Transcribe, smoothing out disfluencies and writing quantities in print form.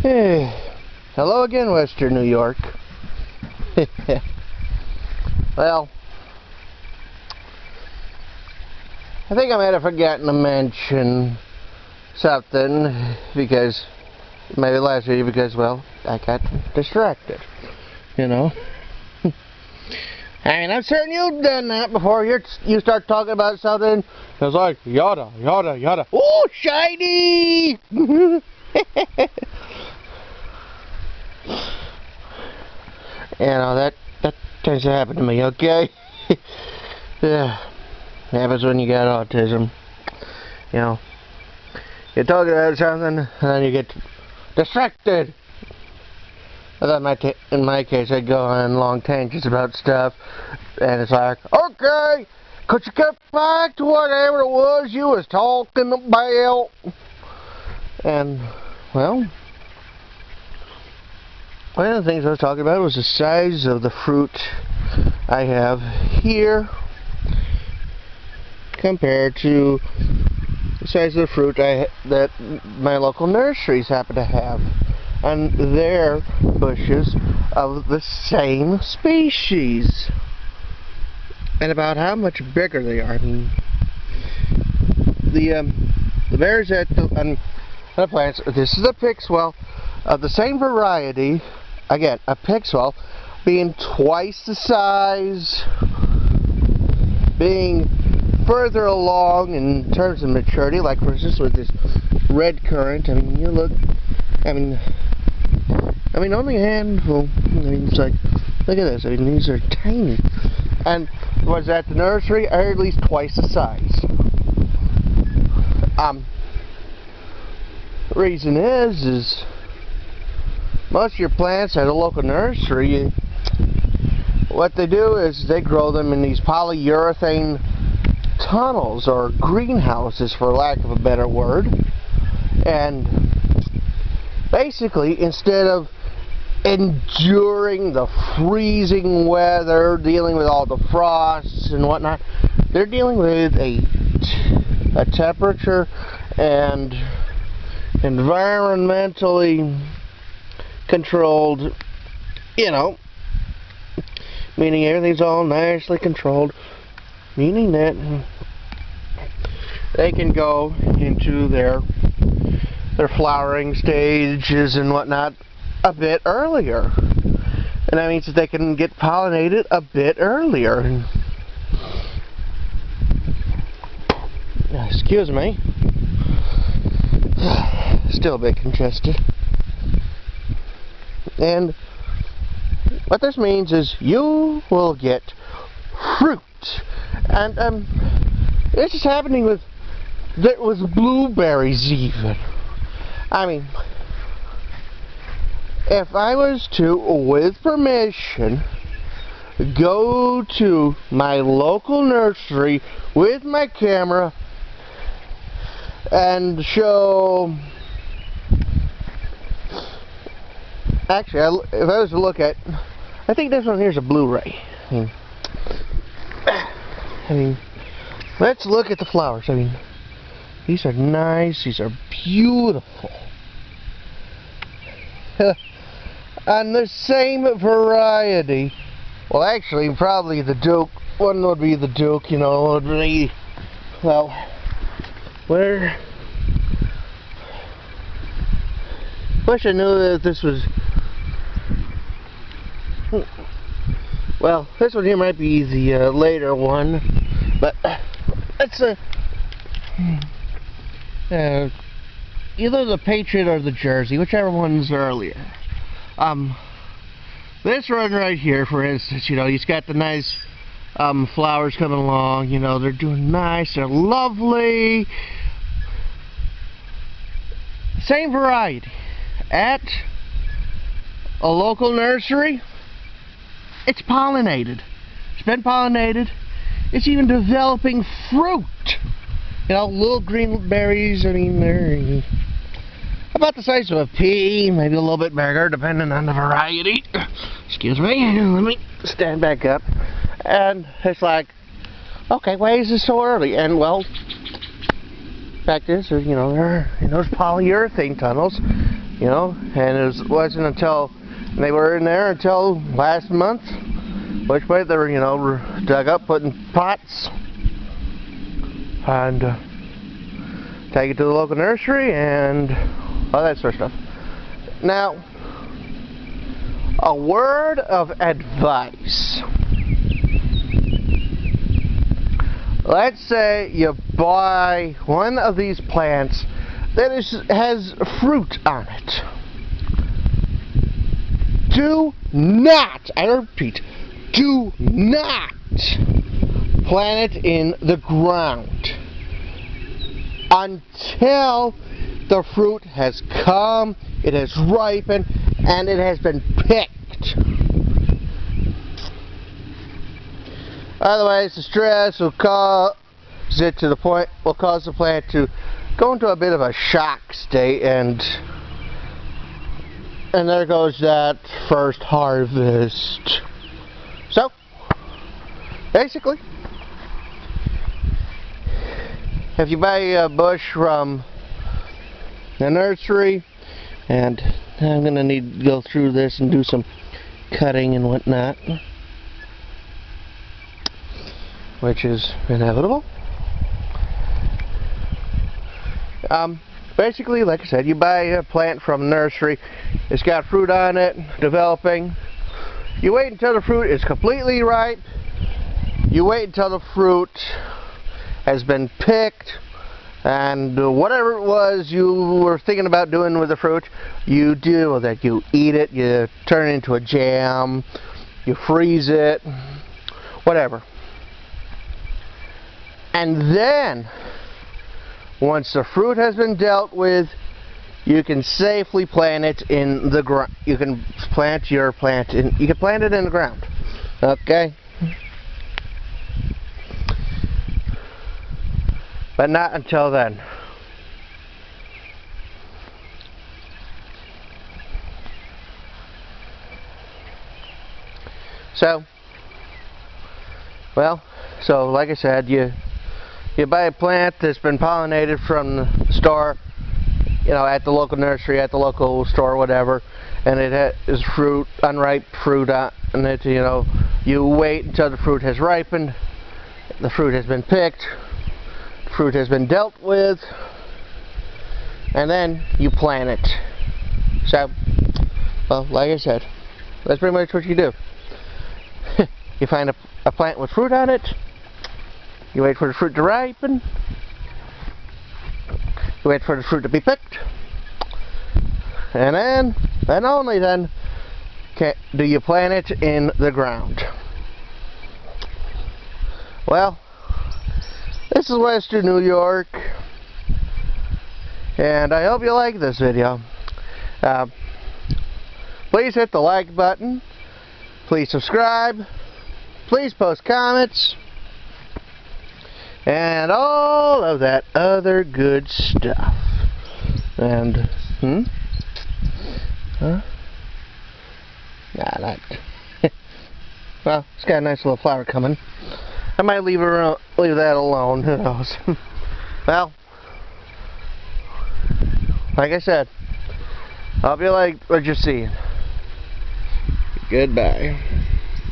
Hey, hello again, Western New York. Well, I think I might have forgotten to mention something because maybe last week because, well, I got distracted, you know. I mean, I'm certain you've done that before. You start talking about something. It's like yada yada yada. Ooh, shiny! You know, that tends to happen to me, okay? Yeah, happens when you got autism. You know, you're talking about something and then you get distracted. I thought in my case I'd go on long tangents about stuff, and it's like, okay, could you get back to whatever it was you was talking about? And, well, one of the things I was talking about was the size of the fruit I have here compared to the size of the fruit that my local nurseries happen to have on their bushes of the same species, and about how much bigger they are. I mean, the berries on the plants. This is a pixwell of the same variety. Again, a pixwell being twice the size, being further along in terms of maturity. Like for instance, with this red currant. I mean, you look. I mean, only a handful. I mean, it's like, look at this. I mean, these are tiny. And was at the nursery, are at least twice the size. The reason is most of your plants at a local nursery, what they do is they grow them in these polyurethane tunnels or greenhouses, for lack of a better word. And basically, instead of enduring the freezing weather, dealing with all the frosts and whatnot, they're dealing with a temperature and environmentally controlled, you know, meaning everything's all nicely controlled, meaning that they can go into their flowering stages and whatnot a bit earlier, and that means that they can get pollinated a bit earlier. Excuse me, still a bit congested. And what this means is you will get fruit, and this is happening with blueberries even. I mean, if I was to, with permission, go to my local nursery with my camera and show... Actually, if I was to look at... I think this one here's a Blu-ray. I mean, let's look at the flowers. I mean, these are nice. These are beautiful. On the same variety. Well, actually, probably the Duke. One would be the Duke, you know, would be, well, where... Wish I knew that this was... Well, this one here might be the later one, but it's either the Patriot or the Jersey, whichever one's earlier. This one right here, for instance, you know, he's got the nice flowers coming along. You know, they're doing nice, they're lovely. Same variety at a local nursery. It's pollinated. It's been pollinated. It's even developing fruit. You know, little green berries. I mean, they're about the size of a pea, maybe a little bit bigger, depending on the variety. Excuse me. Let me stand back up. And it's like, okay, why is this so early? And well, fact is, you know, they're in those polyurethane tunnels. you know, and it wasn't until they were in there until last month, which way they were, you know, dug up, put in pots, and take it to the local nursery and all that sort of stuff. Now, a word of advice. Let's say you buy one of these plants that has fruit on it. Do not, I repeat, do not plant it in the ground until the fruit has come, it has ripened, and it has been picked. Otherwise, the stress will cause it to the point, will cause the plant to go into a bit of a shock state, and there goes that first harvest. So, basically, if you buy a bush from the nursery, and I'm going to need to go through this and do some cutting and whatnot, which is inevitable. Basically, like I said, you buy a plant from a nursery, it's got fruit on it, developing. You wait until the fruit is completely ripe. You wait until the fruit has been picked, and whatever it was you were thinking about doing with the fruit, you do with it. You eat it, you turn it into a jam, you freeze it, whatever. And then, once the fruit has been dealt with, you can safely plant it in the ground. You can plant your plant in. You can plant it in the ground. Okay. But not until then. So, well, so like I said, you buy a plant that's been pollinated from the store, you know, at the local nursery, at the local store, whatever, and it has fruit, unripe fruit on it, you know. You wait until the fruit has ripened, the fruit has been picked, the fruit has been dealt with, and then you plant it. So, well, like I said, that's pretty much what you do. You find a plant with fruit on it, you wait for the fruit to ripen, you wait for the fruit to be picked, and then only then do you plant it in the ground. Well, this is Western New York, and I hope you like this video. Please hit the like button, please subscribe, please post comments, and all of that other good stuff. And, Huh? Nah, not. Well, it's got a nice little flower coming. I might leave that alone, who knows. Well, like I said, hope you like what you're seeing. Goodbye.